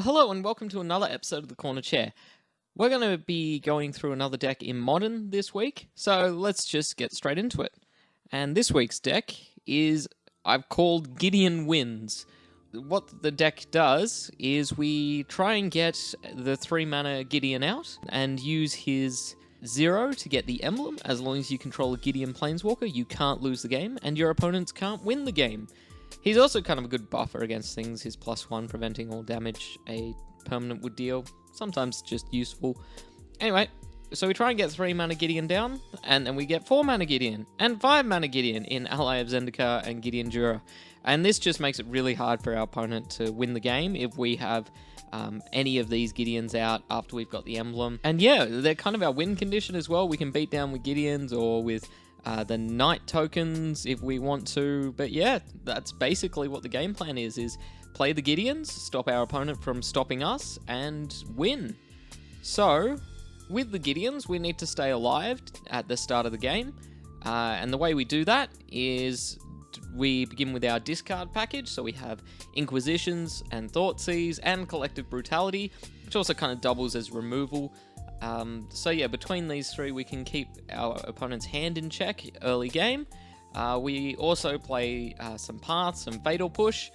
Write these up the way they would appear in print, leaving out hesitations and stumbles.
Well, hello and welcome to another episode of The Corner Chair. We're going to be going through another deck in Modern this week, so let's just get straight into it. And this week's deck is, I've called Gideon Wins. What the deck does is we try and get the 3-mana Gideon out and use his 0 to get the emblem. As long as you control a Gideon Planeswalker, you can't lose the game, and your opponents can't win the game. He's also kind of a good buffer against things. His +1 preventing all damage a permanent would deal. Sometimes just useful. Anyway, so we try and get 3-mana Gideon down, and then we get 4-mana Gideon and 5-mana Gideon in Ally of Zendikar and Gideon Jura. And this just makes it really hard for our opponent to win the game if we have any of these Gideons out after we've got the emblem. And yeah, they're kind of our win condition as well. We can beat down with Gideons or with the Knight tokens if we want to. But yeah, that's basically what the game plan is play the Gideons, stop our opponent from stopping us, and win. So, with the Gideons, we need to stay alive at the start of the game. And the way we do that is we begin with our discard package. So we have Inquisitions and Thoughtseize and Collective Brutality, which also kind of doubles as removal. So yeah, between these three, we can keep our opponent's hand in check early game. We also play some Paths and Fatal Push,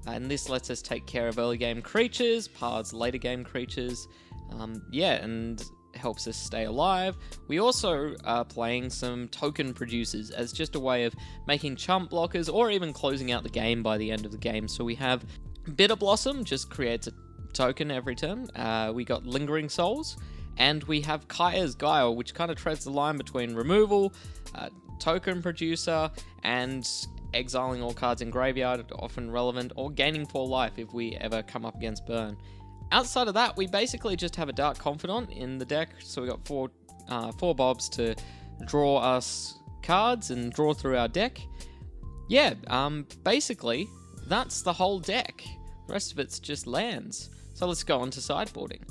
and this lets us take care of early game creatures, Paths later game creatures, and helps us stay alive. We also are playing some token producers as just a way of making chump blockers or even closing out the game by the end of the game. So we have Bitter Blossom, just creates a token every turn. We got Lingering Souls. And we have Kaya's Guile, which kind of treads the line between removal, token producer, and exiling all cards in graveyard, often relevant, or gaining 4 life if we ever come up against burn. Outside of that, we basically just have a Dark Confidant in the deck, so we got four bobs to draw us cards and draw through our deck. Yeah, basically, that's the whole deck. The rest of it's just lands. So let's go on to sideboarding.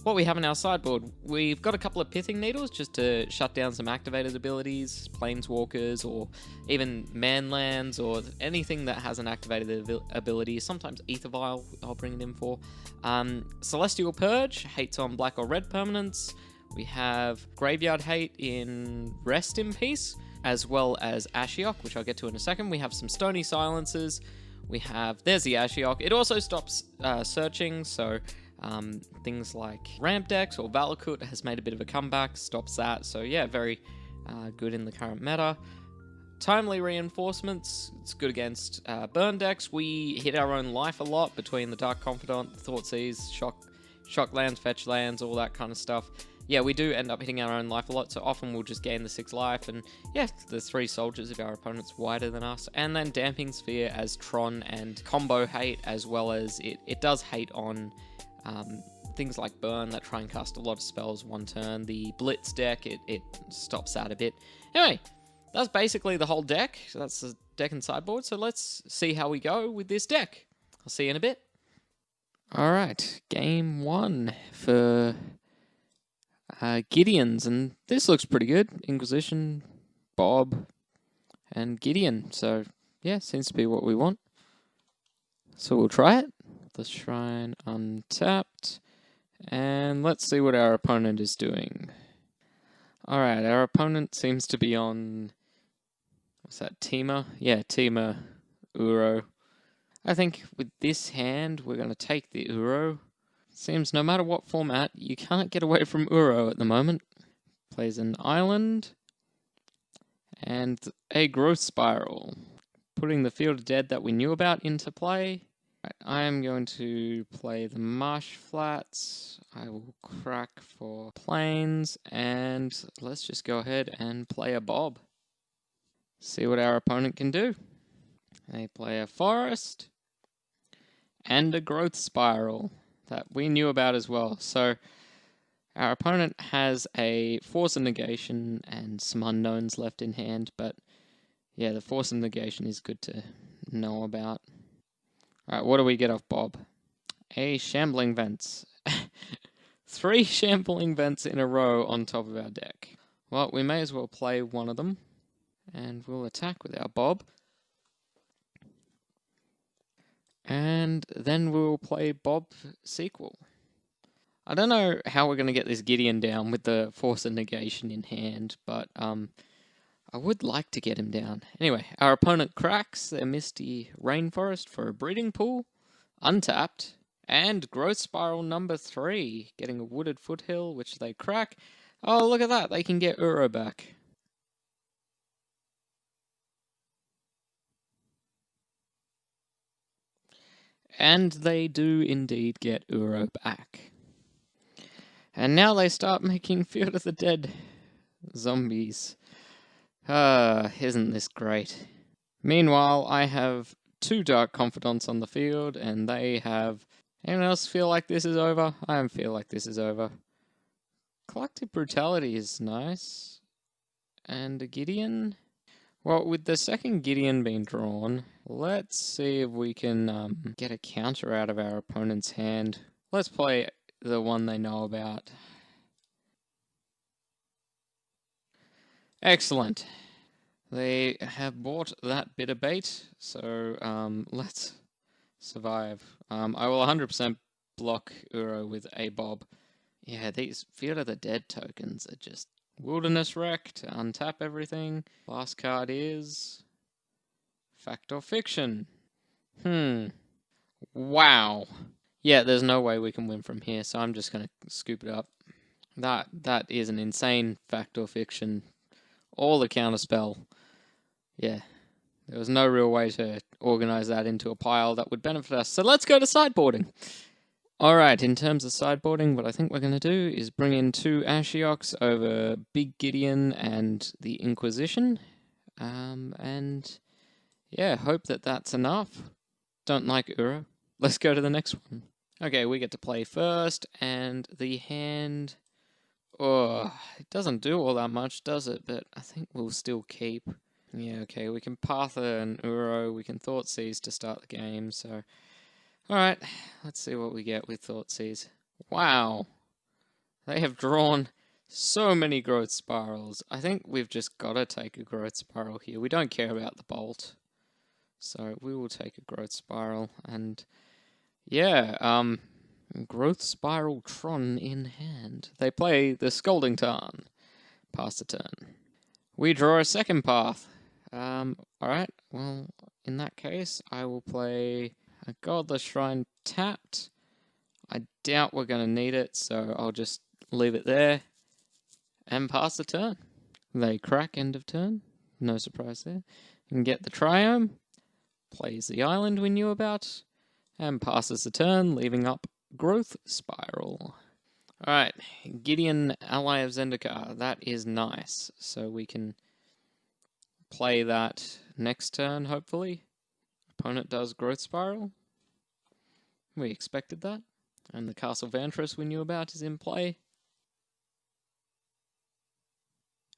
What we have in our sideboard, we've got a couple of Pithing Needles just to shut down some activated abilities, Planeswalkers, or even Manlands, or anything that has an activated ability. Sometimes Aether Vial, I'll bring it in for. Celestial Purge, hates on black or red permanents. We have Graveyard Hate in Rest in Peace, as well as Ashiok, which I'll get to in a second. We have some Stony Silences. We have, there's the Ashiok. It also stops searching, so things like Ramp Decks or Valakut has made a bit of a comeback, stops that. So yeah, very good in the current meta. Timely Reinforcements, it's good against burn decks. We hit our own life a lot between the Dark Confidant, Thoughtseize, shock lands, fetch lands, all that kind of stuff. Yeah, we do end up hitting our own life a lot, so often we'll just gain the 6 life, and yeah, the 3 soldiers if our opponent's wider than us. And then Damping Sphere as Tron and combo hate, as well as it does hate on things like burn that try and cast a lot of spells one turn. The Blitz deck, it stops that a bit. Anyway, that's basically the whole deck. So that's the deck and sideboard. So let's see how we go with this deck. I'll see you in a bit. Alright, game 1 for Gideons, and this looks pretty good. Inquisition, Bob, and Gideon. So yeah, seems to be what we want. So we'll try it. The Shrine untapped, and let's see what our opponent is doing. Alright, our opponent seems to be on, what's that, Temur? Yeah, Temur, Uro. I think with this hand, we're going to take the Uro. Seems no matter what format, you can't get away from Uro at the moment. Plays an island, and a Growth Spiral. Putting the Field of Dead that we knew about into play. I am going to play the Marsh Flats. I will crack for Plains, and let's just go ahead and play a Bob. See what our opponent can do. They play a Forest and a Growth Spiral that we knew about as well. So our opponent has a Force of Negation and some unknowns left in hand, but yeah, the Force of Negation is good to know about. Alright, what do we get off Bob? A Shambling Vents. 3 Shambling Vents in a row on top of our deck. Well, we may as well play one of them, and we'll attack with our Bob. And then we'll play Bob sequel. I don't know how we're going to get this Gideon down with the Force of Negation in hand, but I would like to get him down. Anyway, our opponent cracks their Misty Rainforest for a breeding pool, untapped, and Growth Spiral number 3, getting a Wooded Foothill, which they crack. Oh, look at that, they can get Uro back. And they do indeed get Uro back. And now they start making Field of the Dead zombies. Isn't this great? Meanwhile, I have 2 Dark Confidants on the field, and they have... Anyone else feel like this is over? I don't feel like this is over. Collective Brutality is nice. And a Gideon? Well, with the second Gideon being drawn, let's see if we can get a counter out of our opponent's hand. Let's play the one they know about. Excellent. They have bought that bit of bait, so let's survive. I will 100% block Uro with a Bob. Yeah, these Field of the Dead tokens are just Wilderness Wreck to untap everything. Last card is Fact or Fiction. Wow. Yeah, there's no way we can win from here, so I'm just going to scoop it up. That is an insane Fact or Fiction. All the counterspell. Yeah. There was no real way to organize that into a pile that would benefit us. So let's go to sideboarding. Alright, in terms of sideboarding, what I think we're going to do is bring in 2 Ashioks over Big Gideon and the Inquisition. And yeah, hope that that's enough. Don't like Uro. Let's go to the next one. Okay, we get to play first, and the hand... Oh, it doesn't do all that much, does it? But I think we'll still keep. Yeah, okay, we can Partha and Uro, we can Thoughtseize to start the game, so... Alright, let's see what we get with Thoughtseize. Wow! They have drawn so many Growth Spirals. I think we've just got to take a Growth Spiral here. We don't care about the Bolt. So we will take a Growth Spiral, and... Yeah, Growth Spiral Tron in hand. They play the Scalding Tarn. Pass the turn. We draw a second path. Alright, well, in that case, I will play a Godless Shrine tapped. I doubt we're going to need it, so I'll just leave it there and pass the turn. They crack end of turn. No surprise there. You can get the Triome, plays the island we knew about, and passes the turn, leaving up Growth Spiral. Alright, Gideon, Ally of Zendikar. That is nice. So we can play that next turn, hopefully. Opponent does Growth Spiral. We expected that. And the Castle Vantress we knew about is in play.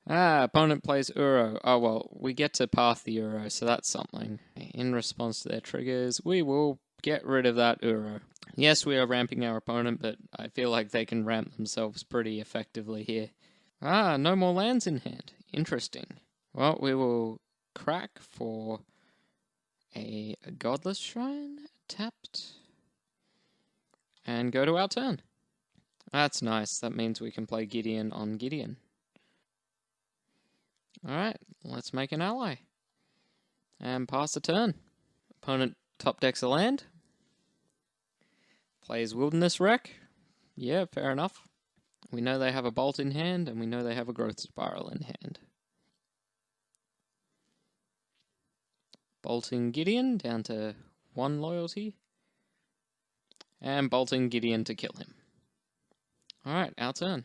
Opponent plays Uro. Oh well, we get to path the Uro, so that's something. In response to their triggers, we will get rid of that Uro. Yes, we are ramping our opponent, but I feel like they can ramp themselves pretty effectively here. No more lands in hand. Interesting. Well, we will crack for a Godless Shrine, tapped, and go to our turn. That's nice. That means we can play Gideon on Gideon. Alright, let's make an ally. And pass the turn. Opponent top decks a land. Plays Wilderness Wreck. Yeah, fair enough. We know they have a Bolt in hand, and we know they have a Growth Spiral in hand. Bolting Gideon down to 1 loyalty. And bolting Gideon to kill him. Alright, our turn.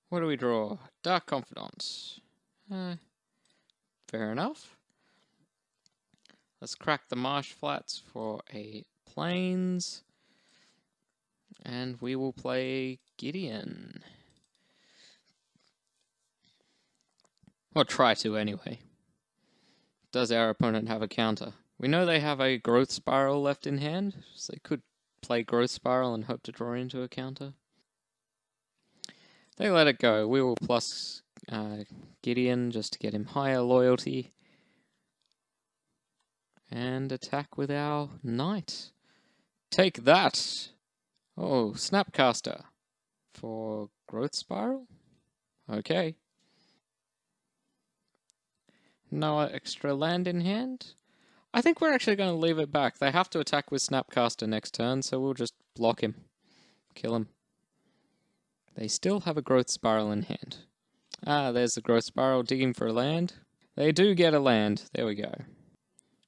What do we draw? Dark Confidant. Fair enough. Let's crack the Marsh Flats for a Plains. And we will play Gideon. Or try to anyway. Does our opponent have a counter? We know they have a Growth Spiral left in hand, so they could play Growth Spiral and hope to draw into a counter. They let it go. We will plus Gideon just to get him higher loyalty. And attack with our knight. Take that! Oh, Snapcaster. For Growth Spiral? Okay. No extra land in hand? I think we're actually going to leave it back. They have to attack with Snapcaster next turn, so we'll just block him. Kill him. They still have a Growth Spiral in hand. Ah, there's the Growth Spiral digging for a land. They do get a land. There we go.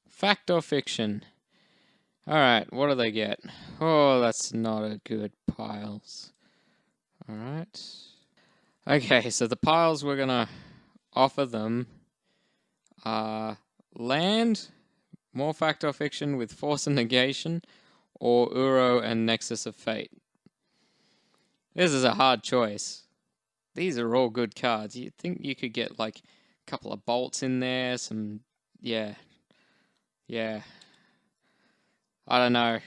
Fact or fiction? Alright, what do they get? Oh, that's not a good piles. Alright. Okay, so the piles we're going to offer them are land, more fact or fiction with force and negation, or Uro and Nexus of Fate. This is a hard choice. These are all good cards. You'd think you could get like a couple of bolts in there, some... Yeah. I don't know.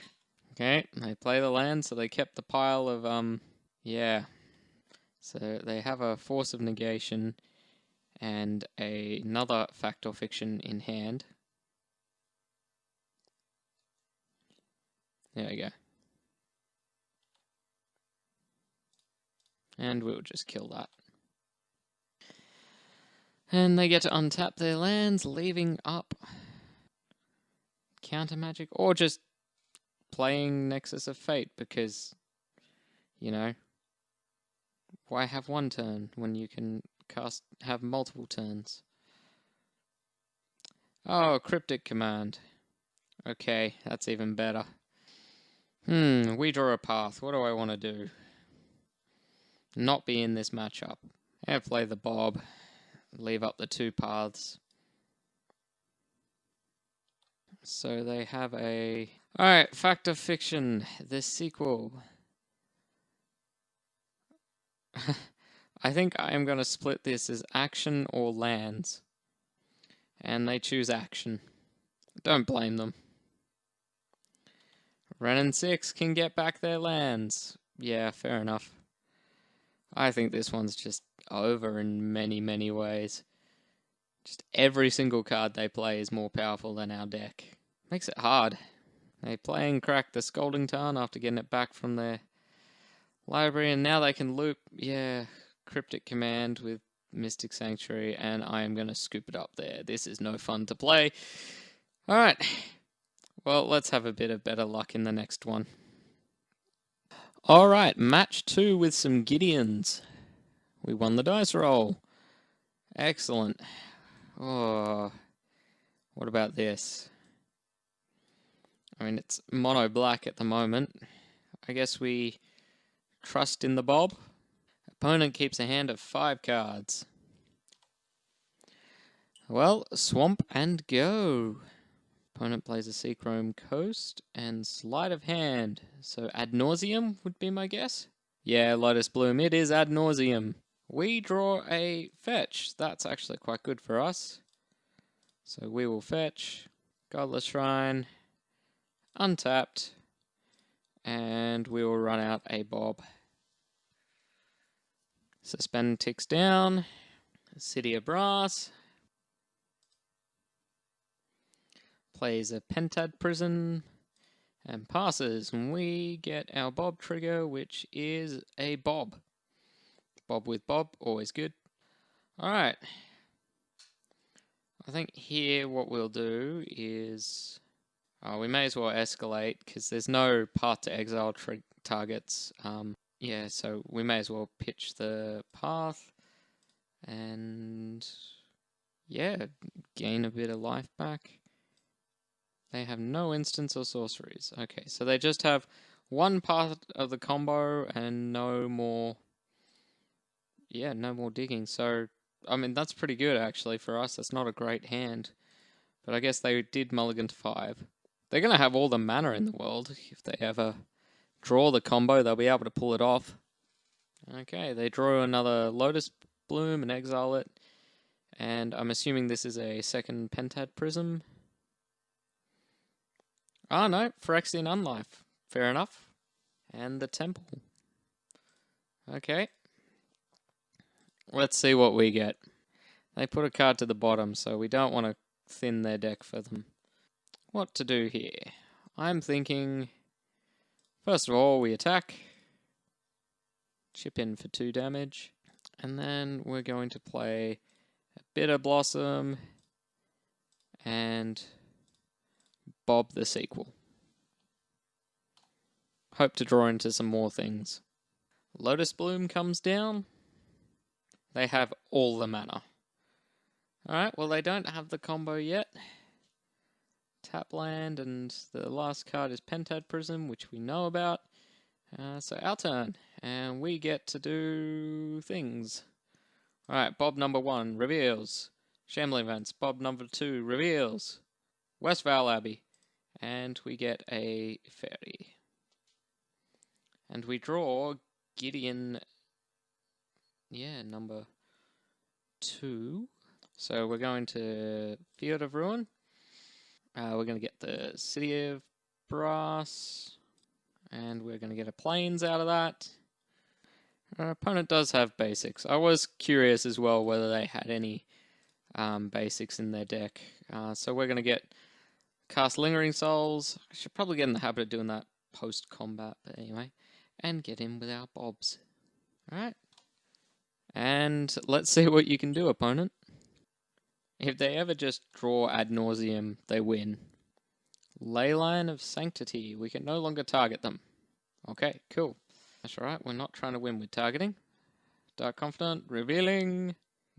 Okay, they play the land, so they kept the pile of, yeah. So they have a force of negation and another fact or fiction in hand. There we go. And we'll just kill that. And they get to untap their lands, leaving up counter magic, or just playing Nexus of Fate, because, you know, why have one turn when you can have multiple turns? Oh, Cryptic Command. Okay, that's even better. We draw a path. What do I want to do? Not be in this matchup. And play the Bob. Leave up the two paths. So they have a... Alright, Fact or Fiction. The sequel. I think I am going to split this as action or lands. And they choose action. Don't blame them. Ren and 6 can get back their lands. Yeah, fair enough. I think this one's just over in many, many ways. Just every single card they play is more powerful than our deck. Makes it hard. They play and crack the Scalding Tarn after getting it back from their library, and now they can loop, Cryptic Command with Mystic Sanctuary, and I am going to scoop it up there. This is no fun to play. Alright. Well, let's have a bit of better luck in the next one. Alright, match 2 with some Gideons. We won the dice roll. Excellent. Oh, what about this? I mean, it's mono black at the moment. I guess we trust in the Bob. Opponent keeps a hand of 5 cards. Well, swamp and go. Opponent plays a Seachrome Coast and Sleight of Hand. So Ad Nauseam would be my guess. Yeah, Lotus Bloom. It is Ad Nauseam. We draw a fetch. That's actually quite good for us. So we will fetch. Godless Shrine. Untapped. And we will run out a Bob. Suspend ticks down. City of Brass. Plays a Pentad Prison. And passes. And we get our Bob trigger, which is a Bob. Bob with Bob, always good. Alright. I think here what we'll do is... we may as well escalate, because there's no Path to Exile targets. Yeah, so we may as well pitch the path. And... yeah, gain a bit of life back. They have no instants or sorceries. Okay, so they just have one part of the combo and no more... yeah, no more digging. So, I mean, that's pretty good, actually, for us. That's not a great hand. But I guess they did mulligan to 5. They're going to have all the mana in the world. If they ever draw the combo, they'll be able to pull it off. Okay, they draw another Lotus Bloom and exile it. And I'm assuming this is a second Pentad Prism. Oh, no, Phyrexian Unlife. Fair enough. And the Temple. Okay. Let's see what we get. They put a card to the bottom, so we don't want to thin their deck for them. what to do here. I'm thinking, first of all, we attack, chip in for 2 damage, and then we're going to play a Bitter Blossom and Bob the sequel. Hope to draw into some more things. Lotus Bloom comes down. They have all the mana. Alright, well they don't have the combo yet. Tap land, and the last card is Pentad Prism, which we know about. So our turn, and we get to do things. Alright, Bob number 1 reveals. Shambling Events. Bob number 2 reveals. Westvale Abbey. And we get a fairy. And we draw Gideon, number 2. So we're going to Field of Ruin. We're going to get the City of Brass. And we're going to get a Plains out of that. Our opponent does have basics. I was curious as well whether they had any basics in their deck. So we're going to cast Lingering Souls. I should probably get in the habit of doing that post-combat, but anyway. And get in with our Bobs. Alright. And let's see what you can do, opponent. If they ever just draw ad nauseum, they win. Leyline of Sanctity. We can no longer target them. Okay, cool. That's alright, we're not trying to win with targeting. Dark Confidant, revealing.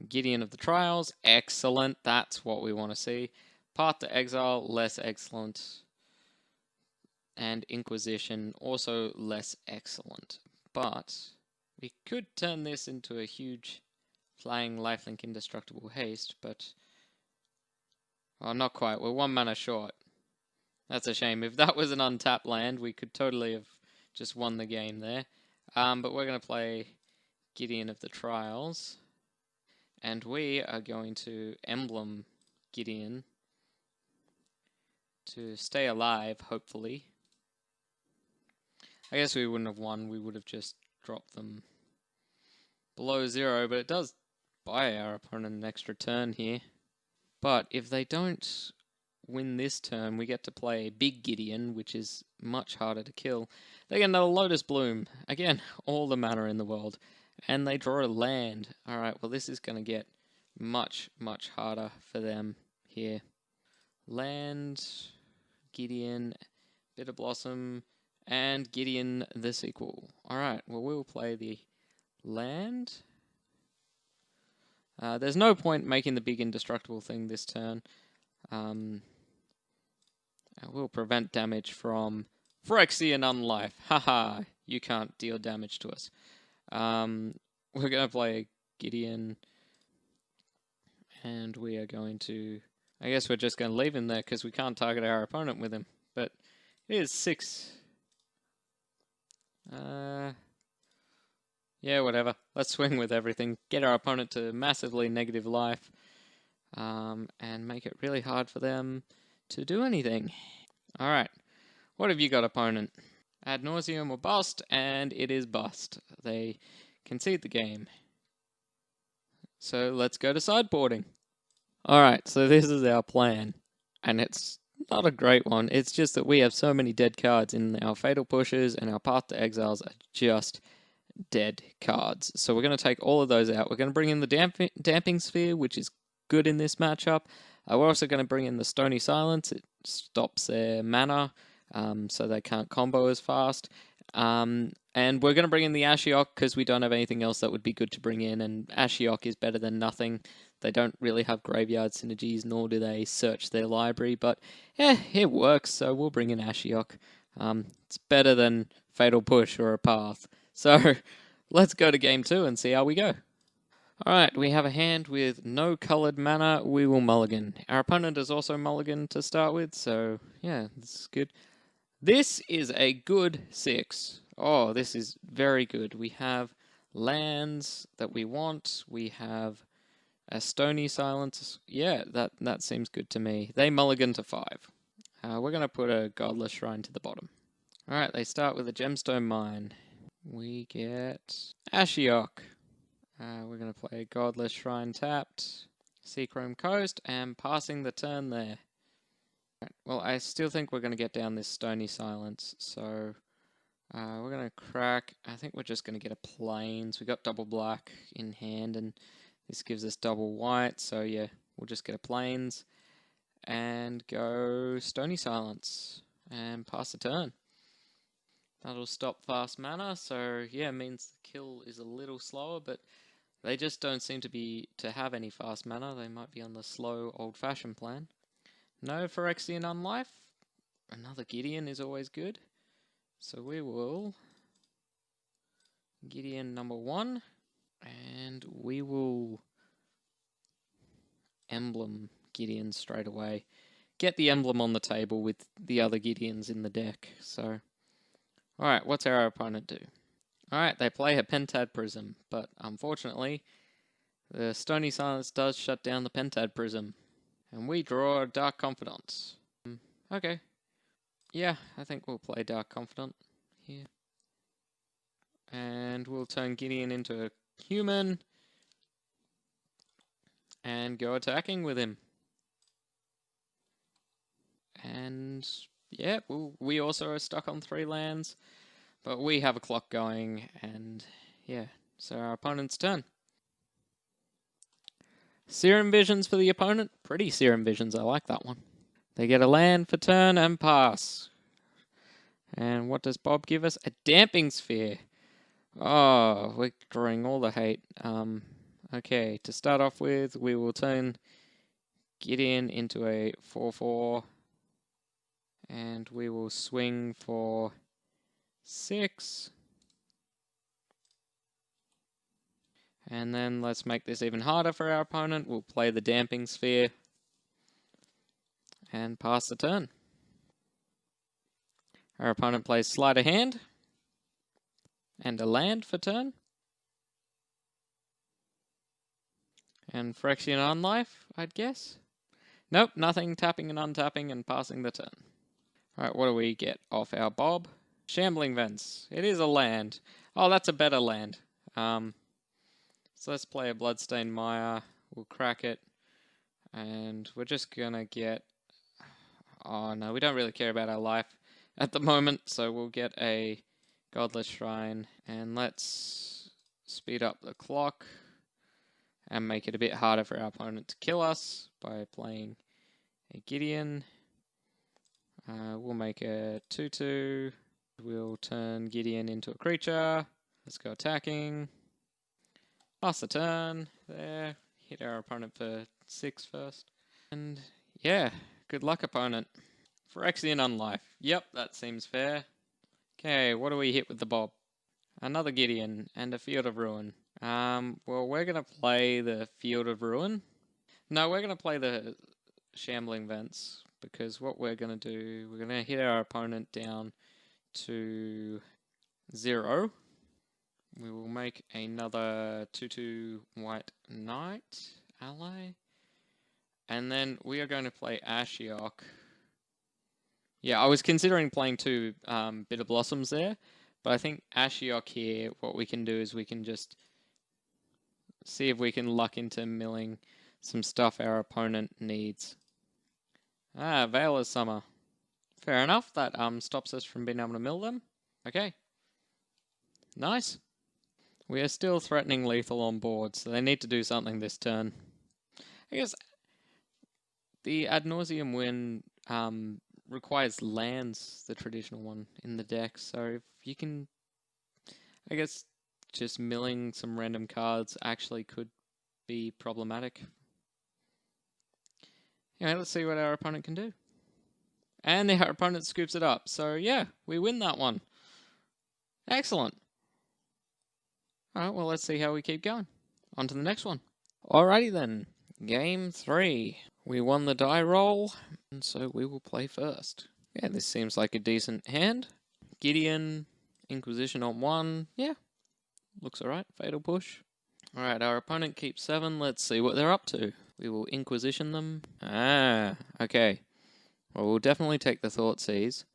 Gideon of the Trials, excellent. That's what we want to see. Path to Exile, less excellent. And Inquisition, also less excellent. But we could turn this into a huge flying lifelink indestructible haste, but... well, not quite. We're 1 mana short. That's a shame. If that was an untapped land, we could totally have just won the game there. But we're going to play Gideon of the Trials. And we are going to Emblem Gideon to stay alive, hopefully. I guess we wouldn't have won. We would have just dropped them below 0. But it does buy our opponent an extra turn here. But if they don't win this turn, we get to play Big Gideon, which is much harder to kill. They get another Lotus Bloom. Again, all the mana in the world. And they draw a land. Alright, well this is going to get much, much harder for them here. Land, Gideon, Bitter Blossom, and Gideon the sequel. Alright, well we'll play the land. There's no point making the big indestructible thing this turn. I will prevent damage from Phyrexian Unlife. Haha, you can't deal damage to us. We're going to play Gideon. And we are going to... I guess we're just going to leave him there because we can't target our opponent with him. But it is 6. Yeah, whatever. Let's swing with everything. Get our opponent to massively negative life. And make it really hard for them to do anything. Alright. What have you got, opponent? Ad nauseum or bust, and it is bust. They concede the game. So let's go to sideboarding. Alright, so this is our plan. And it's not a great one. It's just that we have so many dead cards in our Fatal Pushes, and our Path to Exiles are just dead cards. So we're going to take all of those out. We're going to bring in the Damping Sphere, which is good in this matchup. We're also going to bring in the Stony Silence. It stops their mana, so they can't combo as fast. And we're going to bring in the Ashiok because we don't have anything else that would be good to bring in, and Ashiok is better than nothing. They don't really have graveyard synergies, nor do they search their library, but yeah, it works, so we'll bring in Ashiok. It's better than Fatal Push or a Path. So let's go to game 2 and see how we go. Alright, we have a hand with no coloured mana. We will mulligan. Our opponent is also mulligan to start with, so yeah, this is good. This is a good 6. Oh, this is very good. We have lands that we want. We have a Stony Silence. Yeah, that seems good to me. They mulligan to 5. We're going to put a Godless Shrine to the bottom. Alright, they start with a Gemstone Mine. We get Ashiok. We're going to play Godless Shrine tapped, Seachrome Coast, and passing the turn there. Well, I still think we're going to get down this Stony Silence, so we're going to crack. I think we're just going to get a Plains. We got double black in hand, and this gives us double white, so yeah, we'll just get a Plains and go Stony Silence and pass the turn. That'll stop fast mana, so yeah, means the kill is a little slower, but they just don't seem to have any fast mana. They might be on the slow, old-fashioned plan. No Phyrexian on life. Another Gideon is always good. So we will Gideon number 1, and we will emblem Gideon straight away. Get the emblem on the table with the other Gideons in the deck. So, alright, what's our opponent do? Alright, they play a Pentad Prism, but unfortunately, the Stony Silence does shut down the Pentad Prism. And we draw a Dark Confidant. Okay. Yeah, I think we'll play Dark Confidant here. And we'll turn Gideon into a human. And go attacking with him. And yeah, we also are stuck on 3 lands. But we have a clock going, and yeah, so our opponent's turn. Serum Visions for the opponent. Pretty Serum Visions, I like that one. They get a land for turn and pass. And what does Bob give us? A Damping Sphere. Oh, we're drawing all the hate. Okay, to start off with, we will turn Gideon into a 4/4. And we will swing for 6. And then let's make this even harder for our opponent. We'll play the Damping Sphere and pass the turn. Our opponent plays Sleight of Hand and a land for turn. And Phyrexian on life, I'd guess. Nope, nothing. Tapping and untapping and passing the turn. Alright, what do we get off our Bob? Shambling Vents. It is a land. Oh, that's a better land. So let's play a Bloodstained Mire. We'll crack it. And we're just gonna get... Oh no, we don't really care about our life at the moment. So we'll get a Godless Shrine. And let's speed up the clock. And make it a bit harder for our opponent to kill us by playing a Gideon. We'll make a 2/2. We'll turn Gideon into a creature. Let's go attacking. Pass the turn. There. Hit our opponent for 6 first. And yeah, good luck, opponent. Phyrexian on life. Yep, that seems fair. Okay, what do we hit with the Bob? Another Gideon and a Field of Ruin. Well, we're going to play the Field of Ruin. No, we're going to play the Shambling Vents, because what we're going to do, we're going to hit our opponent down to 0. We will make another 2/2 White Knight ally. And then we are going to play Ashiok. Yeah, I was considering playing 2 Bitter Blossoms there, but I think Ashiok here, what we can do is we can just see if we can luck into milling some stuff our opponent needs. Ah, Veil of Summer. Fair enough, that stops us from being able to mill them. Okay. Nice. We are still threatening lethal on board, so they need to do something this turn. I guess the Ad Nauseam Win requires lands, the traditional one, in the deck, so if you can... I guess just milling some random cards actually could be problematic. Yeah, let's see what our opponent can do. And our opponent scoops it up, so yeah, we win that one. Excellent. Alright, well, let's see how we keep going. On to the next one. Alrighty then. Game 3. We won the die roll, and so we will play first. Yeah, this seems like a decent hand. Gideon, Inquisition on 1. Yeah, looks alright. Fatal Push. Alright, our opponent keeps 7. Let's see what they're up to. We will Inquisition them. Ah, okay. Well, we'll definitely take the Thoughtseize,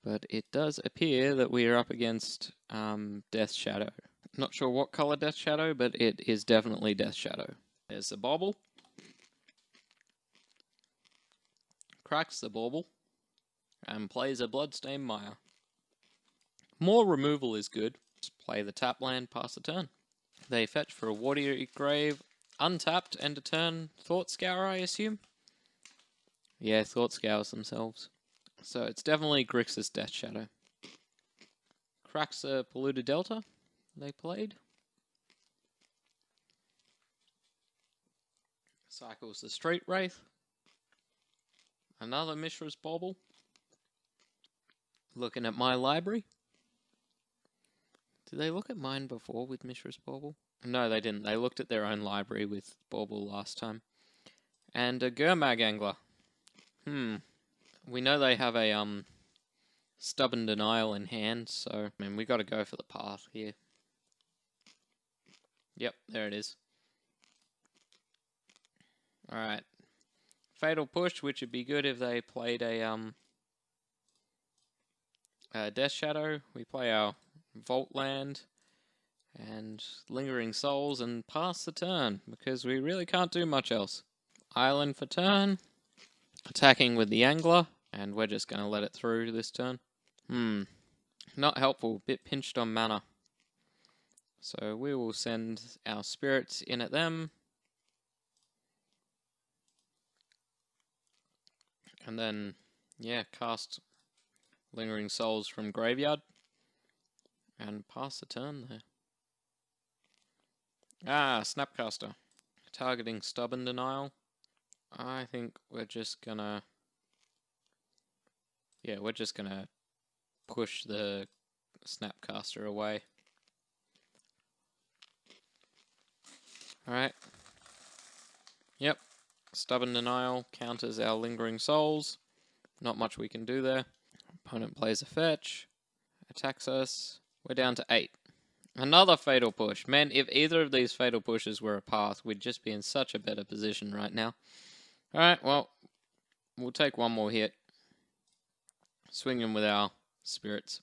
but it does appear that we are up against Death Shadow. Not sure what color Death Shadow, but it is definitely Death Shadow. There's the Bobble. cracks the bauble, and plays a Bloodstained Mire. More removal is good. Just play the tap land, pass the turn. They fetch for a Watery Grave, untapped, end of turn. Thought Scour, I assume? Yeah, Thought Scours themselves. So it's definitely Grixis Death Shadow. Cracks a Polluted Delta they played. Cycles the Street Wraith. Another Mishra's Bauble. Looking at my library. Did they look at mine before with Mishra's Bauble? No, they didn't. They looked at their own library with Bauble last time. And a Gurmag Angler. We know they have a Stubborn Denial in hand, so I mean we gotta go for the path here. Yep, there it is. Alright. Fatal Push, which would be good if they played a Death Shadow. We play our Vault Land and Lingering Souls and pass the turn, because we really can't do much else. Island for turn. Attacking with the Angler, and we're just going to let it through this turn. Not helpful, bit pinched on mana. So we will send our spirits in at them. And then, yeah, cast Lingering Souls from Graveyard. And pass the turn there. Snapcaster. Targeting Stubborn Denial. I think we're just gonna... Yeah, we're just gonna push the Snapcaster away. Alright. Yep. Stubborn Denial counters our Lingering Souls. Not much we can do there. Opponent plays a fetch. Attacks us. We're down to 8. Another Fatal Push. Man, if either of these Fatal Pushes were a path, we'd just be in such a better position right now. Alright, well, we'll take one more hit. Swing them with our spirits.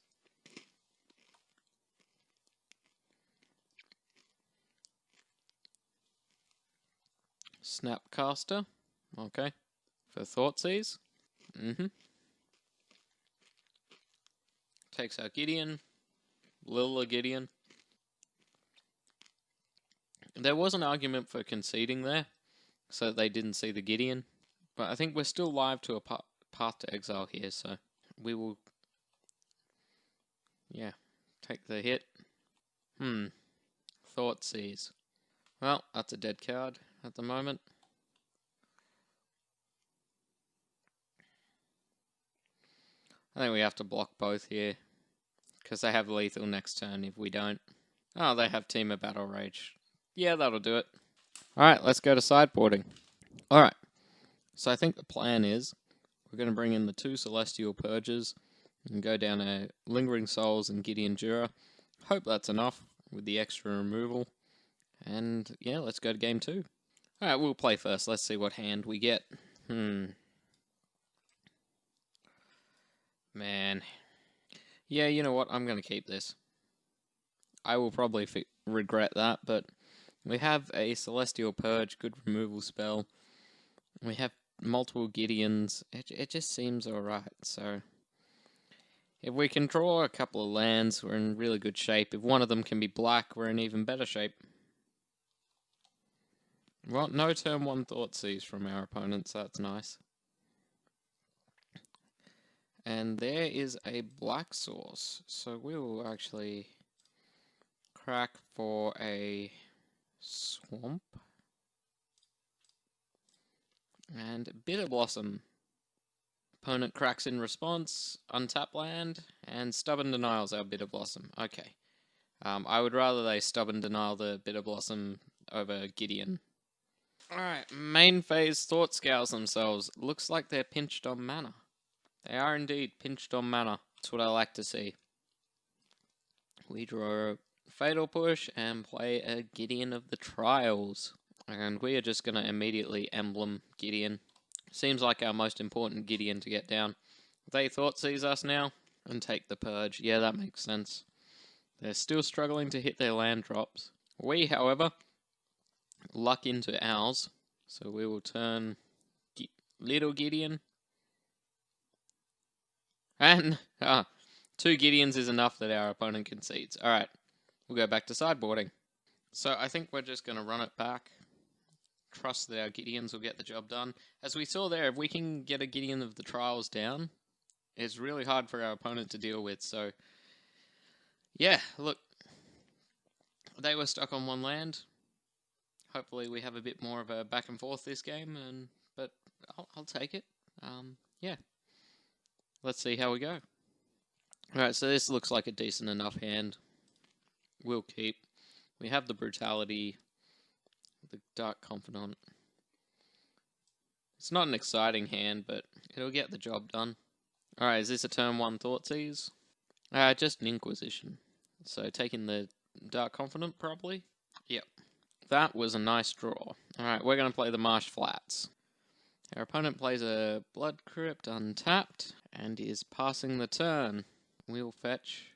Snapcaster. Okay. For Thoughtseize. Takes our Gideon. Lilla Gideon. There was an argument for conceding there, so that they didn't see the Gideon. But I think we're still live to a path to exile here, so we will, yeah, take the hit. Thoughtseize. Well, that's a dead card at the moment. I think we have to block both here, because they have lethal next turn if we don't. Oh, they have Team of Battle Rage. Yeah, that'll do it. Alright, let's go to sideboarding. Alright, so I think the plan is we're going to bring in the 2 Celestial Purges and go down a Lingering Souls and Gideon Jura. Hope that's enough with the extra removal. And yeah, let's go to game 2. Alright, we'll play first. Let's see what hand we get. Man. Yeah, you know what? I'm going to keep this. I will probably regret that, but we have a Celestial Purge, good removal spell. We have multiple Gideons. It just seems alright, so... If we can draw a couple of lands, we're in really good shape. If one of them can be black, we're in even better shape. Well, no turn 1 Thoughtseize from our opponents, that's nice. And there is a black source, so we will actually crack for a swamp. And Bitter Blossom. Opponent cracks in response, untap land, and Stubborn Denial's our Bitter Blossom. Okay. I would rather they Stubborn Denial the Bitter Blossom over Gideon. Alright, main phase Thought Scours themselves. Looks like they're pinched on mana. They are indeed pinched on mana. That's what I like to see. We draw a Fatal Push and play a Gideon of the Trials. And we are just going to immediately emblem Gideon. Seems like our most important Gideon to get down. They Thoughtseize us now and take the Purge. Yeah, that makes sense. They're still struggling to hit their land drops. We, however, luck into ours. So we will turn Little Gideon And 2 Gideons is enough that our opponent concedes. Alright, we'll go back to sideboarding. So I think we're just going to run it back. Trust that our Gideons will get the job done. As we saw there, if we can get a Gideon of the Trials down, it's really hard for our opponent to deal with. So, yeah, look. They were stuck on 1 land. Hopefully we have a bit more of a back and forth this game, but I'll take it. Yeah. Let's see how we go. Alright, so this looks like a decent enough hand. We'll keep. We have the Brutality, the Dark Confidant. It's not an exciting hand, but it'll get the job done. Alright, is this a turn 1 Thoughtseize? Just an Inquisition. So taking the Dark Confidant, probably? Yep. That was a nice draw. Alright, we're going to play the Marsh Flats. Our opponent plays a Blood Crypt untapped and is passing the turn. We'll fetch.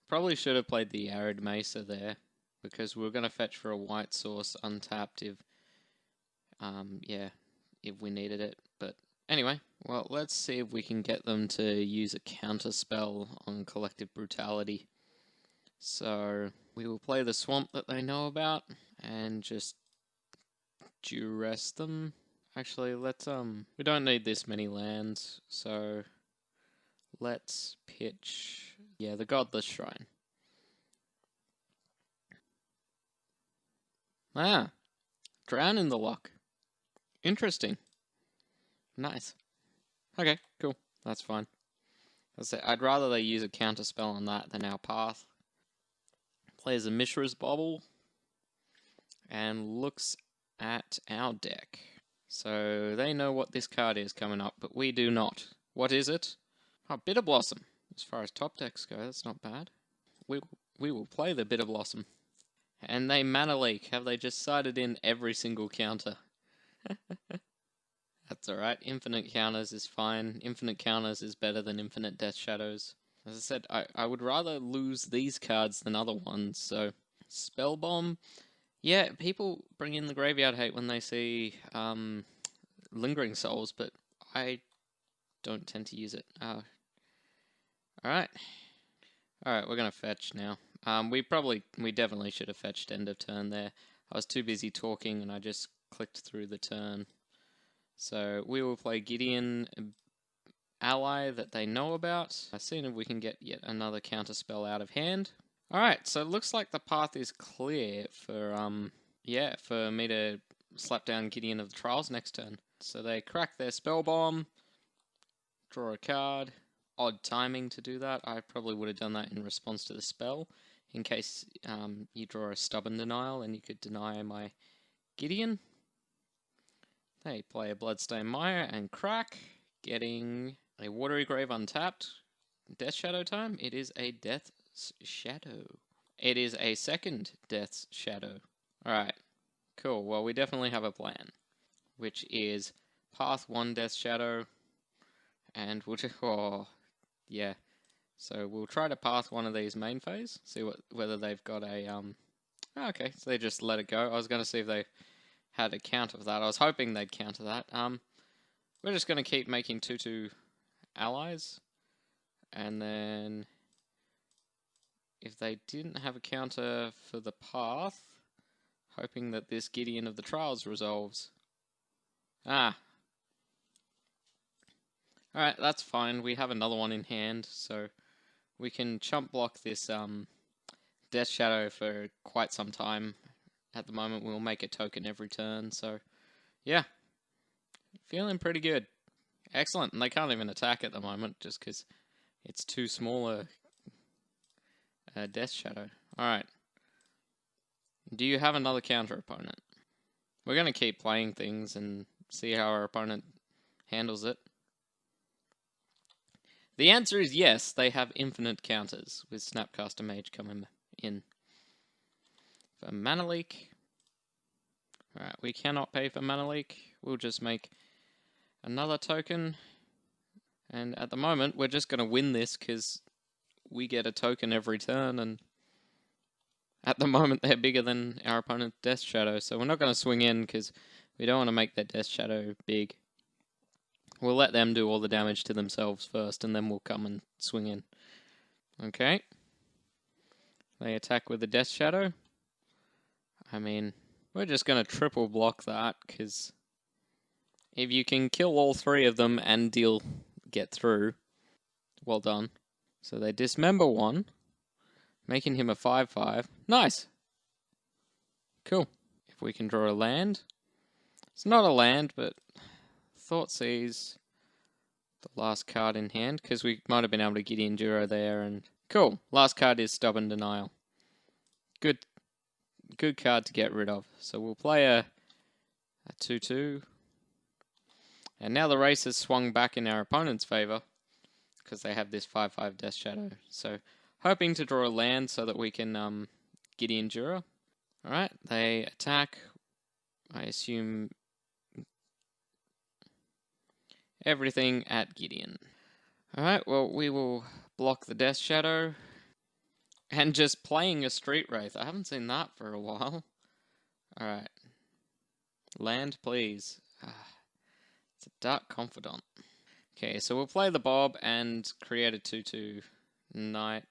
Probably should have played the Arid Mesa there, because we were going to fetch for a white source untapped if we needed it. But anyway, well, let's see if we can get them to use a counter spell on Collective Brutality. So we will play the Swamp that they know about and just duress them. Actually, let's we don't need this many lands, so let's pitch the Godless Shrine. Drown in the Lock. Interesting. Nice. Okay, cool. That's fine. I'd rather they use a counter spell on that than our path. Plays a Mishra's Bauble and looks at our deck. So they know what this card is coming up, but we do not. What is it? Oh, Bitter Blossom. As far as top decks go, that's not bad. We will play the Bitter Blossom. And they Mana Leak. Have they just sided in every single counter? That's alright. Infinite counters is fine. Infinite counters is better than infinite Death Shadows. As I said, I would rather lose these cards than other ones, so... Spell Bomb. Yeah, people bring in the graveyard hate when they see Lingering Souls, but I don't tend to use it. Alright. Alright, we're gonna fetch now. We definitely should have fetched end of turn there. I was too busy talking and I just clicked through the turn. So we will play Gideon ally that they know about. I've seen if we can get yet another counter spell out of hand. Alright, so it looks like the path is clear for for me to slap down Gideon of the Trials next turn. So they crack their Spell Bomb, draw a card. Odd timing to do that. I probably would have done that in response to the spell, in case you draw a Stubborn Denial and you could deny my Gideon. They play a Bloodstained Mire and crack, getting a Watery Grave untapped. Death Shadow time? It is a Death's Shadow. It is a second Death's Shadow. Alright, cool. Well, we definitely have a plan, which is path 1 Death Shadow, and we'll just... yeah. So we'll try to path one of these main phase, see whether they've got a... okay, so they just let it go. I was going to see if they had a counter for that. I was hoping they'd counter that. We're just going to keep making 2/2 allies, and then if they didn't have a counter for the path, hoping that this Gideon of the Trials resolves. Alright, that's fine. We have another one in hand, so we can chump block this Death Shadow for quite some time. At the moment, we'll make a token every turn, so yeah. Feeling pretty good. Excellent, and they can't even attack at the moment, just because it's too small a Death Shadow. Alright. Do you have another counter opponent? We're going to keep playing things and see how our opponent handles it. The answer is yes, they have infinite counters, with Snapcaster Mage coming in. For Mana Leak. Alright, we cannot pay for Mana Leak. We'll just make another token. And at the moment, we're just going to win this, because we get a token every turn, and at the moment they're bigger than our opponent's Death Shadow, so we're not going to swing in, because we don't want to make their Death Shadow big. We'll let them do all the damage to themselves first, and then we'll come and swing in. Okay. They attack with the Death Shadow. I mean, we're just going to triple block that, because if you can kill all three of them and get through, well done. So they dismember one, making him a 5/5. Nice! Cool. If we can draw a land. It's not a land, but Thoughtseize, the last card in hand, because we might have been able to Gideon Duro there, and cool. Last card is Stubborn Denial. Good card to get rid of. So we'll play a 2/2. And now the race has swung back in our opponent's favor, because they have this 5/5 Death Shadow. So hoping to draw a land so that we can Gideon Duro. Alright, they attack. I assume everything at Gideon. Alright, well, we will block the Death Shadow. And just playing a Street Wraith. I haven't seen that for a while. Alright. Land, please. It's a Dark Confidant. Okay, so we'll play the Bob and create a 2/2 Knight.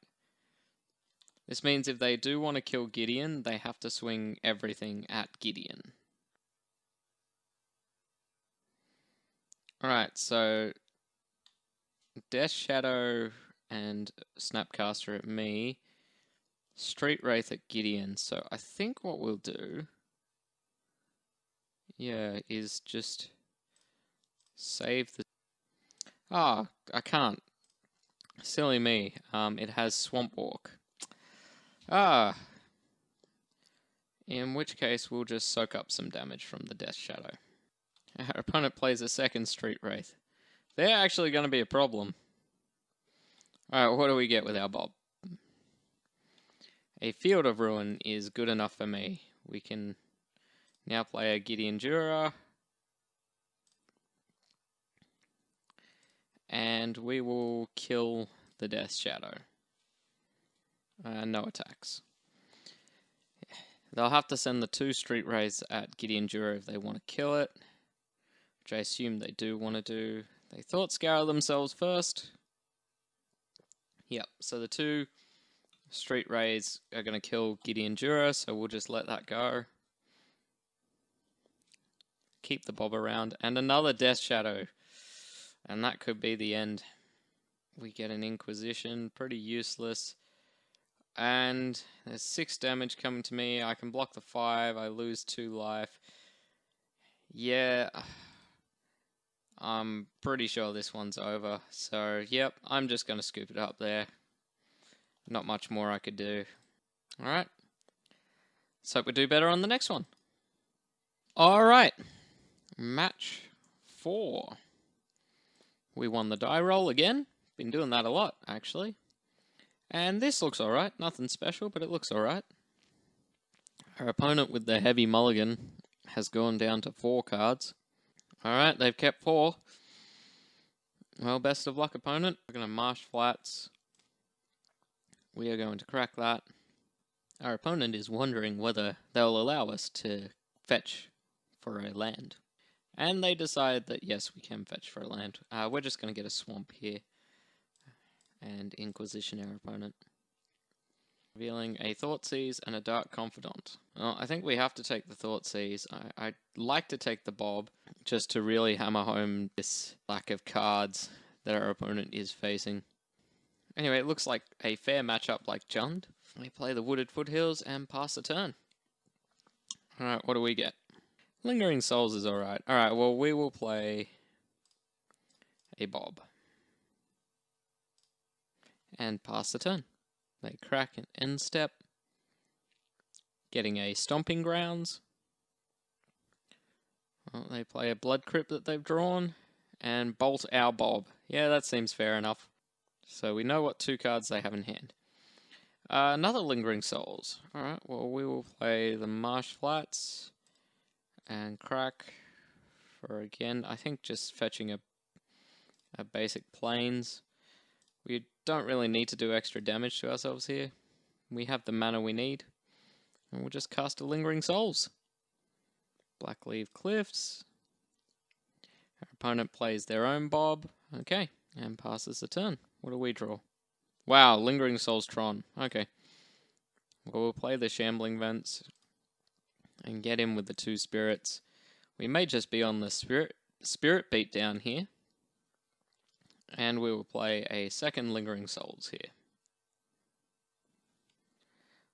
This means if they do want to kill Gideon, they have to swing everything at Gideon. Alright, so Death Shadow and Snapcaster at me. Street Wraith at Gideon. So I think what we'll do, is just save the... I can't. Silly me. It has Swamp Walk. In which case we'll just soak up some damage from the Death Shadow. Our opponent plays a second Street Wraith. They're actually going to be a problem. Alright, what do we get with our Bob? A Field of Ruin is good enough for me. We can now play a Gideon Duro. And we will kill the Death Shadow. No attacks. They'll have to send the 2 Street Wraiths at Gideon Duro if they want to kill it. Which I assume they do want to do. They thought Scour themselves first. Yep, so the 2 Street Wraiths are going to kill Gideon Duro, so we'll just let that go. Keep the Bob around. And another Death Shadow. And that could be the end. We get an Inquisition, pretty useless. And there's 6 damage coming to me. I can block the 5, I lose 2 life. Yeah, I'm pretty sure this one's over. So, yep, I'm just going to scoop it up there. Not much more I could do. Alright. Let's hope we do better on the next one. Alright. Match 4. We won the die roll again. Been doing that a lot, actually. And this looks alright. Nothing special, but it looks alright. Our opponent with the heavy mulligan has gone down to 4 cards. Alright, they've kept 4. Well, best of luck, opponent. We're going to Marsh Flats. We are going to crack that. Our opponent is wondering whether they'll allow us to fetch for a land. And they decide that yes, we can fetch for a land. We're just going to get a swamp here. And Inquisition our opponent. Revealing a Thoughtseize and a Dark Confidant. Well, I think we have to take the Thoughtseize. I'd like to take the Bob, just to really hammer home this lack of cards that our opponent is facing. Anyway, it looks like a fair matchup like Jund. We play the Wooded Foothills and pass the turn. Alright, what do we get? Lingering Souls is alright. Alright, well, we will play a Bob. And pass the turn. They crack an end step. Getting a Stomping Grounds. Well, they play a Blood Crypt that they've drawn. And bolt our Bob. Yeah, that seems fair enough. So we know what 2 cards they have in hand. Another Lingering Souls. Alright, well, we will play the Marsh Flats. And crack for, again, I think just fetching a basic Plains. We don't really need to do extra damage to ourselves here. We have the mana we need. And we'll just cast a Lingering Souls. Blackleaf Cliffs. Our opponent plays their own Bob. Okay, and passes the turn. What do we draw? Wow, Lingering Souls Tron. Okay. Well, we'll play the Shambling Vents and get in with the 2 spirits. We may just be on the spirit beat down here. And we will play a second Lingering Souls here.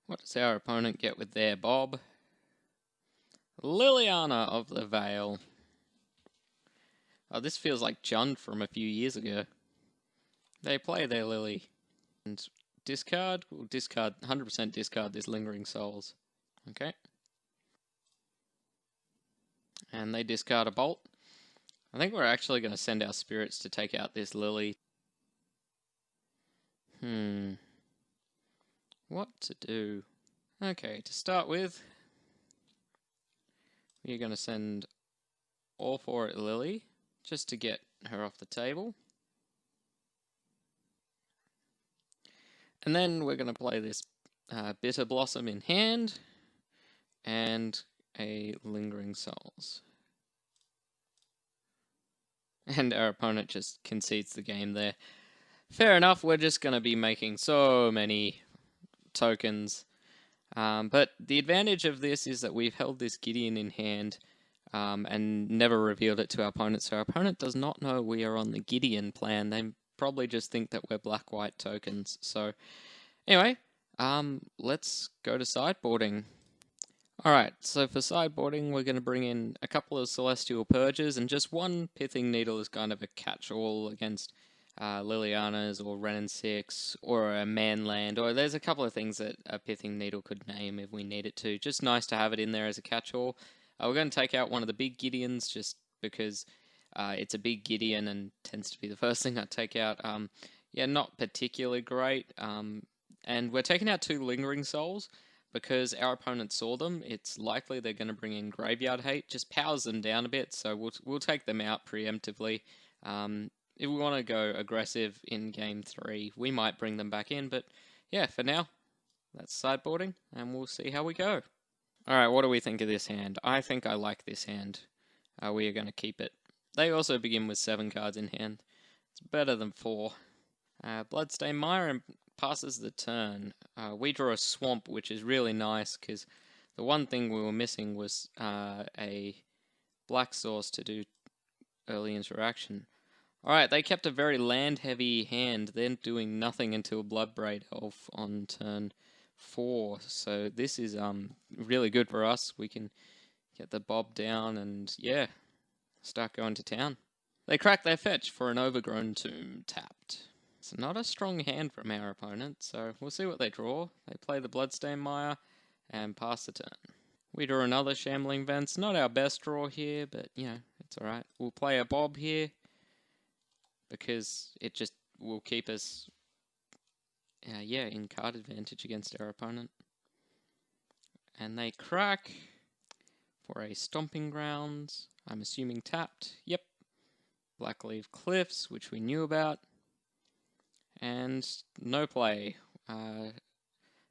What does our opponent get with their Bob? Liliana of the Vale. Oh, this feels like Jund from a few years ago. They play their Lily. And discard? We'll discard, 100% discard this Lingering Souls. Okay. And they discard a Bolt. I think we're actually going to send our spirits to take out this Lily. What to do? Okay, to start with, we're going to send all 4 at Lily, just to get her off the table. And then we're going to play this Bitter Blossom in hand, and a Lingering Souls. And our opponent just concedes the game there. Fair enough, we're just going to be making so many tokens. But the advantage of this is that we've held this Gideon in hand and never revealed it to our opponent. So our opponent does not know we are on the Gideon plan. They probably just think that we're black-white tokens. So anyway, let's go to sideboarding. Alright, so for sideboarding, we're going to bring in a couple of Celestial Purges, and just one Pithing Needle is kind of a catch-all against Lilianas, or Wrenn and Six, or a Manland, or there's a couple of things that a Pithing Needle could name if we need it to. Just nice to have it in there as a catch-all. We're going to take out one of the big Gideons, just because it's a big Gideon and tends to be the first thing I take out. Yeah, not particularly great. And we're taking out 2 Lingering Souls. Because our opponent saw them, it's likely they're going to bring in Graveyard Hate. Just powers them down a bit, so we'll take them out preemptively. If we want to go aggressive in Game 3, we might bring them back in. But yeah, for now, that's sideboarding, and we'll see how we go. Alright, what do we think of this hand? I think I like this hand. We are going to keep it. They also begin with 7 cards in hand. It's better than 4. Bloodstained Mire passes the turn. We draw a Swamp, which is really nice, because the one thing we were missing was a black source to do early interaction. Alright, they kept a very land-heavy hand, then doing nothing until Bloodbraid Elf on turn 4. So this is really good for us. We can get the Bob down and, yeah, start going to town. They crack their fetch for an Overgrown Tomb tapped. It's not a strong hand from our opponent, so we'll see what they draw. They play the Bloodstained Mire and pass the turn. We draw another Shambling Vents. Not our best draw here, but, you know, it's alright. We'll play a Bob here because it just will keep us, in card advantage against our opponent. And they crack for a Stomping Grounds. I'm assuming tapped. Yep. Blackleaf Cliffs, which we knew about. And no play.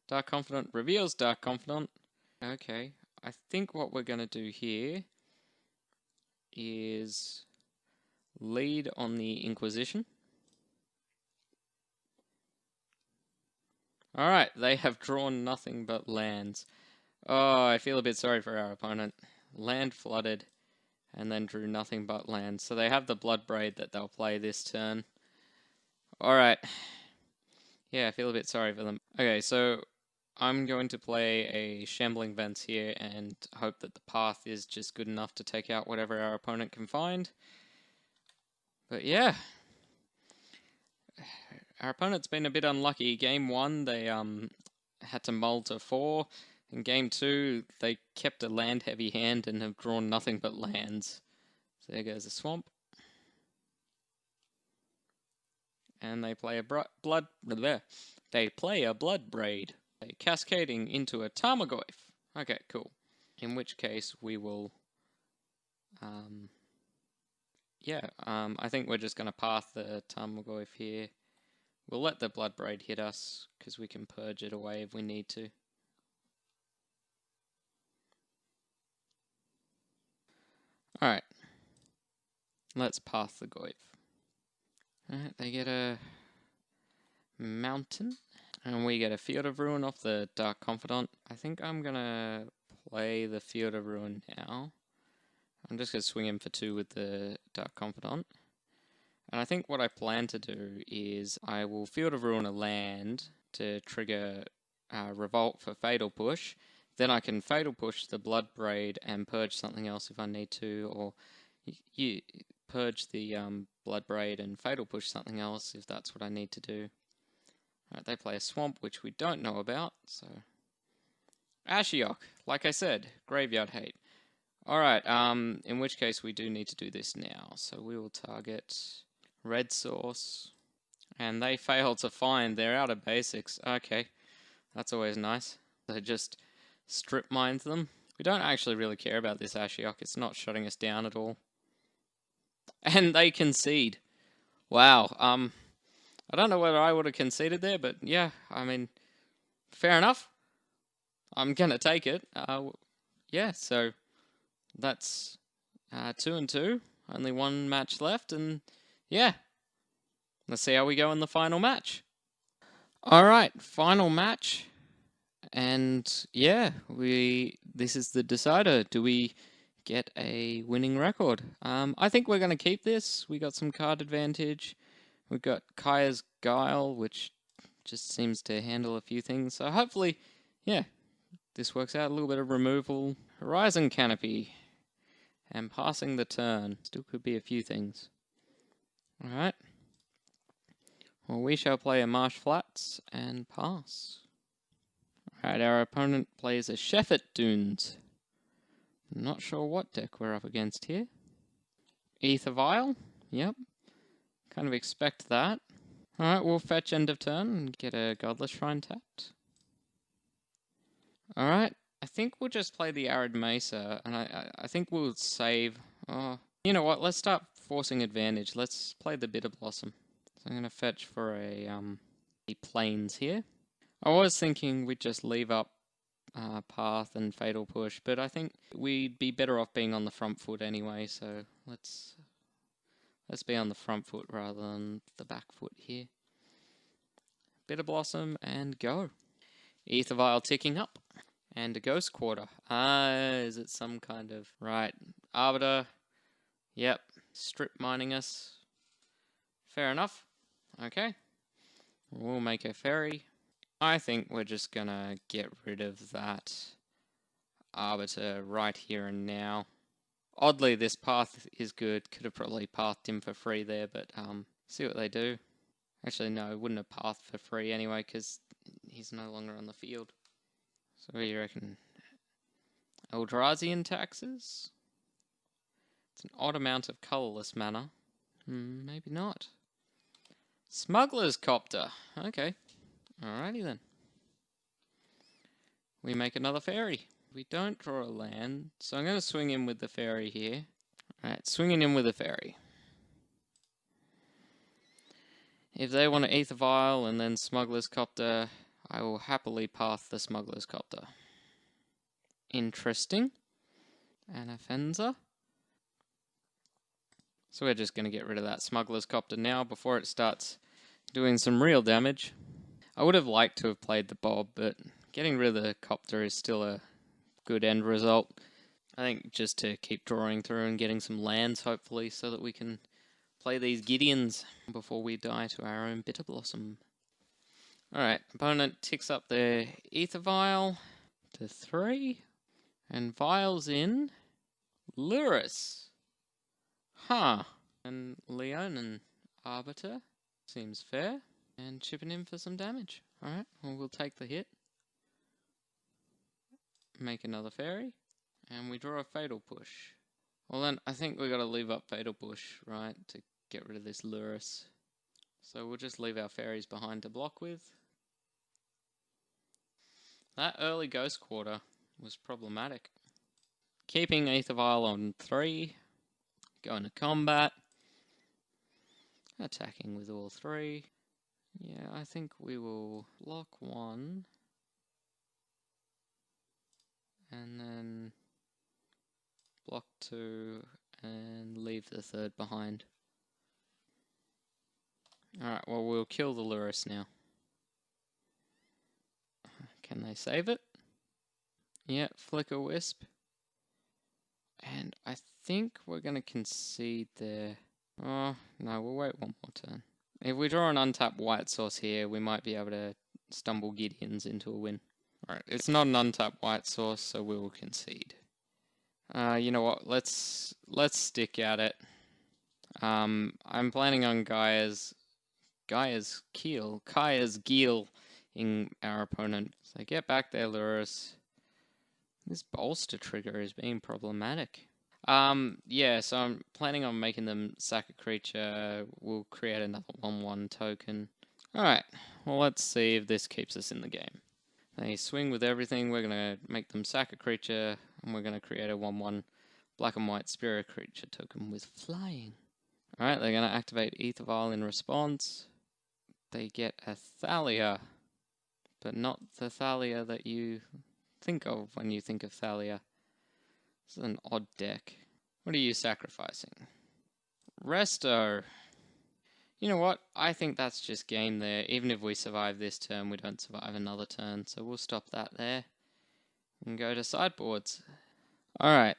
Dark Confidant reveals Dark Confidant. Okay, I think what we're going to do here is lead on the Inquisition. Alright, they have drawn nothing but lands. Oh, I feel a bit sorry for our opponent. Land flooded, and then drew nothing but lands. So they have the Bloodbraid that they'll play this turn. Alright. Yeah, I feel a bit sorry for them. Okay, so I'm going to play a Shambling Vents here and hope that the path is just good enough to take out whatever our opponent can find. But yeah. Our opponent's been a bit unlucky. Game 1, they had to mull to 4. In Game 2, they kept a land-heavy hand and have drawn nothing but lands. So there goes a Swamp. And they play a Bloodbraid. Cascading into a Tarmogoyf. Okay, cool. In which case we will, I think we're just going to path the Tarmogoyf here. We'll let the Bloodbraid hit us, because we can purge it away if we need to. Alright. Let's path the Goyf. Alright, they get a mountain. And we get a Field of Ruin off the Dark Confidant. I think I'm gonna play the Field of Ruin now. I'm just gonna swing in for 2 with the Dark Confidant. And I think what I plan to do is I will Field of Ruin a land to trigger Revolt for Fatal Push. Then I can Fatal Push the Blood Braid and purge something else if I need to, or you purge the Blood Braid and Fatal Push something else if that's what I need to do. Alright, they play a Swamp, which we don't know about, so... Ashiok, like I said, Graveyard Hate. Alright, in which case we do need to do this now. So we will target Red Source, and they fail to find. They're out of basics. Okay, that's always nice. So just strip mines them. We don't actually really care about this Ashiok. It's not shutting us down at all. And they concede. Wow, I don't know whether I would have conceded there, but yeah, I mean, fair enough. I'm gonna take it. Yeah, so that's 2 and 2. Only 1 match left, and yeah, let's see how we go in the final match. Alright, final match. And yeah, this is the decider. Do we get a winning record? I think we're gonna keep this. We got some card advantage. We've got Kaya's Guile, which just seems to handle a few things. So hopefully, yeah, this works out. A little bit of removal. Horizon Canopy. And passing the turn. Still could be a few things. Alright. Well, we shall play a Marsh Flats and pass. Alright, our opponent plays a Sheffet Dunes. Not sure what deck we're up against here. Aether Vial. Yep. Kind of expect that. Alright, we'll fetch end of turn and get a Godless Shrine tapped. Alright, I think we'll just play the Arid Mesa, and I think we'll save... Oh, you know what, let's start forcing advantage. Let's play the Bitter Blossom. So I'm going to fetch for a Plains here. I was thinking we'd just leave up Path and Fatal Push, but I think we'd be better off being on the front foot anyway, so let's be on the front foot rather than the back foot here. Bitter Blossom and go. Aether Vial ticking up. And a Ghost Quarter. Is it some kind of... Right. Arbiter. Yep. Strip mining us. Fair enough. Okay. We'll make a ferry. I think we're just gonna get rid of that Arbiter right here and now. Oddly, this path is good. Could have probably pathed him for free there, but see what they do. Actually, no, wouldn't have pathed for free anyway, because he's no longer on the field. So what do you reckon? Eldrazian taxes? It's an odd amount of colourless mana. Maybe not. Smuggler's Copter. Okay. Alrighty then. We make another fairy. We don't draw a land, so I'm going to swing in with the fairy here. Alright, swinging in with the fairy. If they want to Aether Vial and then Smuggler's Copter, I will happily path the Smuggler's Copter. Interesting. Anafenza. So we're just going to get rid of that Smuggler's Copter now before it starts doing some real damage. I would have liked to have played the Bob, but getting rid of the Copter is still a good end result. I think just to keep drawing through and getting some lands, hopefully, so that we can play these Gideons before we die to our own Bitter Blossom. Alright, opponent ticks up their Aether Vial to 3, and Vials in Lurrus. Huh. And Leonin Arbiter. Seems fair. And chipping in for some damage. Alright, well, we'll take the hit. Make another fairy. And we draw a Fatal Push. Well then, I think we got to leave up Fatal Push, right, to get rid of this Lurrus. So we'll just leave our fairies behind to block with. That early Ghost Quarter was problematic. Keeping Aether Vial on 3. Going to combat. Attacking with all 3. Yeah, I think we will block 1. And then block 2. and leave the third behind. Alright, well, we'll kill the Lurrus now. Can they save it? Yeah, Flicker Wisp. And I think we're going to concede there. Oh, no, we'll wait one more turn. If we draw an untapped white source here, we might be able to stumble Gideons into a win. Alright, it's not an untapped white source, so we will concede. You know what, let's stick at it. I'm planning on Kaya's Geel in our opponent. So get back there, Lurrus. This bolster trigger is being problematic. Yeah, so I'm planning on making them sack a creature. We'll create another 1/1 token. Alright, well, let's see if this keeps us in the game. They swing with everything. We're going to make them sack a creature, and we're going to create a 1/1 black and white spirit creature token with flying. Alright, they're going to activate Aether Vial in response. They get a Thalia, but not the Thalia that you think of when you think of Thalia. This is an odd deck. What are you sacrificing? Resto. You know what? I think that's just game there. Even if we survive this turn, we don't survive another turn. So we'll stop that there. And go to sideboards. Alright.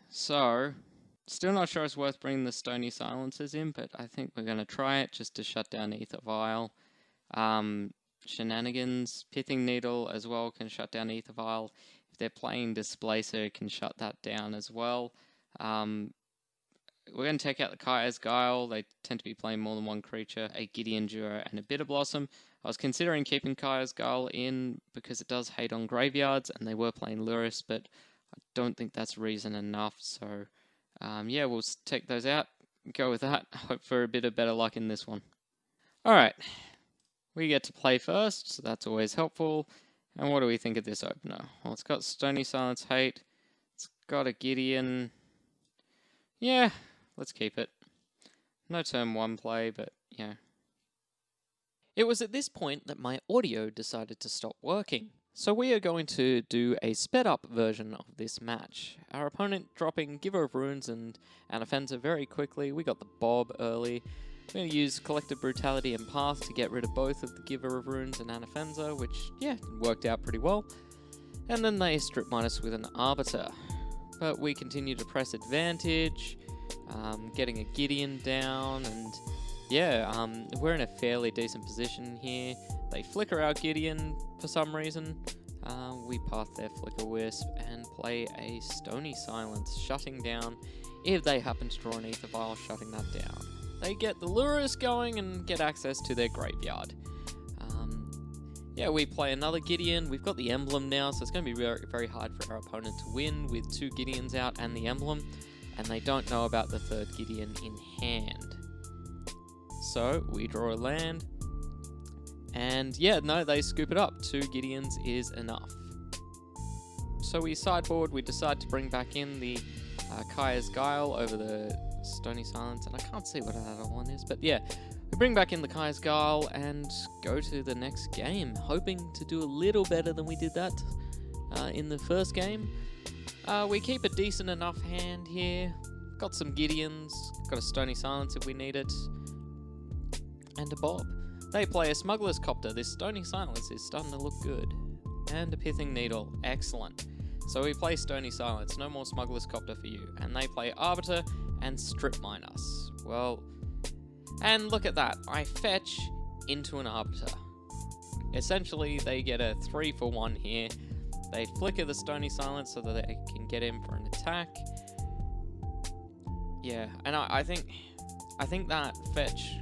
So, still not sure it's worth bringing the Stony Silencers in, but I think we're going to try it just to shut down Aether Vial. Shenanigans, Pithing Needle as well can shut down Aether Vial. If they're playing Displacer, it can shut that down as well. We're going to take out the Kaya's Guile. They tend to be playing more than one creature, a Gideon Jura and a Bitter Blossom. I was considering keeping Kaya's Guile in because it does hate on graveyards, and they were playing Lurrus, but I don't think that's reason enough. So, yeah, we'll take those out, go with that. Hope for a bit of better luck in this one. Alright, we get to play first, so that's always helpful. And what do we think of this opener? Well, it's got Stony Silence Hate. It's got a Gideon. Yeah, let's keep it. No turn 1 play, but yeah. It was at this point that my audio decided to stop working. So we are going to do a sped up version of this match. Our opponent dropping Giver of Runes and Anafenza very quickly. We got the Bob early. We're going to use Collective Brutality and Path to get rid of both of the Giver of Runes and Anafenza, which, yeah, worked out pretty well. And then they strip mine us with an Arbiter. But we continue to press advantage, getting a Gideon down, and yeah, we're in a fairly decent position here. They flicker our Gideon for some reason. We path their Flicker Wisp and play a Stony Silence, shutting down. If they happen to draw an Aether Vial, shutting that down. They get the Lurrus going and get access to their graveyard. Yeah, we play another Gideon. We've got the emblem now, so it's going to be very, very hard for our opponent to win with 2 Gideons out and the emblem, and they don't know about the 3rd Gideon in hand. So we draw a land, and yeah, no, they scoop it up. 2 Gideons is enough. So we sideboard. We decide to bring back in the Kaya's Guile over the Stony Silence, and I can't see what that other one is, but yeah. We bring back in the Kaya's Guile and go to the next game, hoping to do a little better than we did that in the first game. We keep a decent enough hand here. Got some Gideons, got a Stony Silence if we need it, and a Bob. They play a Smuggler's Copter. This Stony Silence is starting to look good. And a Pithing Needle. Excellent. So we play Stony Silence. No more Smuggler's Copter for you. And they play Arbiter and Strip Mine us. Well... And look at that, I fetch into an Arbiter. Essentially, they get a 3-for-1 here. They flicker the Stony Silence so that they can get in for an attack. Yeah, and I think that fetch,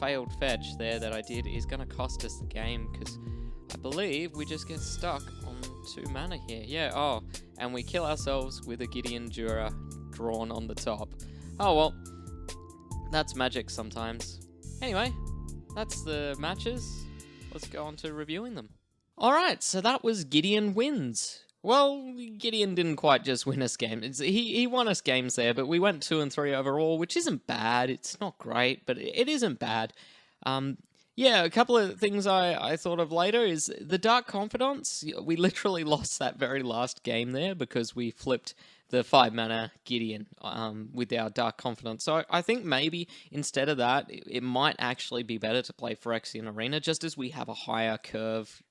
failed fetch there that I did is going to cost us the game, because I believe we just get stuck on 2 mana here. Yeah, oh, and we kill ourselves with a Gideon Jura drawn on the top. Oh well. That's magic sometimes. Anyway, that's the matches. Let's go on to reviewing them. Alright, so that was Gideon wins. Well, Gideon didn't quite just win us games. He won us games there, but we went 2 and 3 overall, which isn't bad. It's not great, but it isn't bad. Yeah, a couple of things I thought of later is the Dark Confidants. We literally lost that very last game there because we flipped the 5-mana Gideon with our Dark Confidant. So I think maybe instead of that, it might actually be better to play Phyrexian Arena, just as we have a higher curve.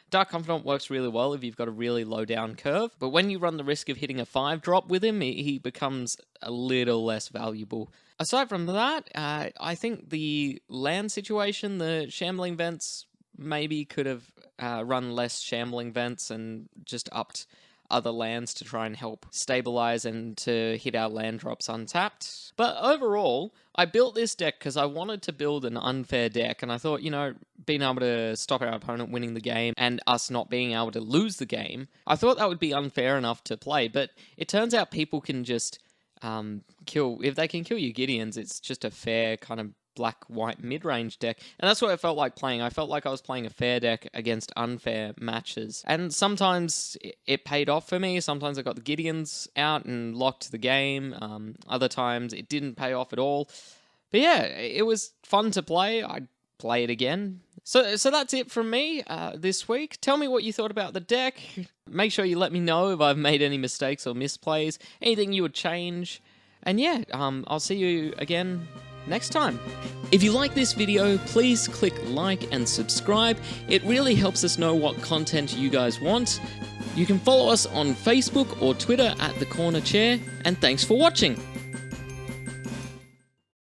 Dark Confidant works really well if you've got a really low down curve, but when you run the risk of hitting a 5-drop with him, he becomes a little less valuable. Aside from that, I think the land situation, the Shambling Vents, maybe could have run less Shambling Vents and just upped other lands to try and help stabilize and to hit our land drops untapped. But overall, I built this deck because I wanted to build an unfair deck, and I thought, being able to stop our opponent winning the game and us not being able to lose the game, I thought that would be unfair enough to play. But it turns out people can just if they can kill your Gideons, it's just a fair kind of black-white mid-range deck, and that's what I felt like playing. I felt like I was playing a fair deck against unfair matches, and sometimes it paid off for me. Sometimes I got the Gideons out and locked the game. Other times it didn't pay off at all. But yeah, it was fun to play. I'd play it again. So that's it from me this week. Tell me what you thought about the deck. Make sure you let me know if I've made any mistakes or misplays, anything you would change. And yeah, I'll see you again next time. If you like this video, please click like and subscribe. It really helps us know what content you guys want. You can follow us on Facebook or Twitter at TheCornerChair, and thanks for watching.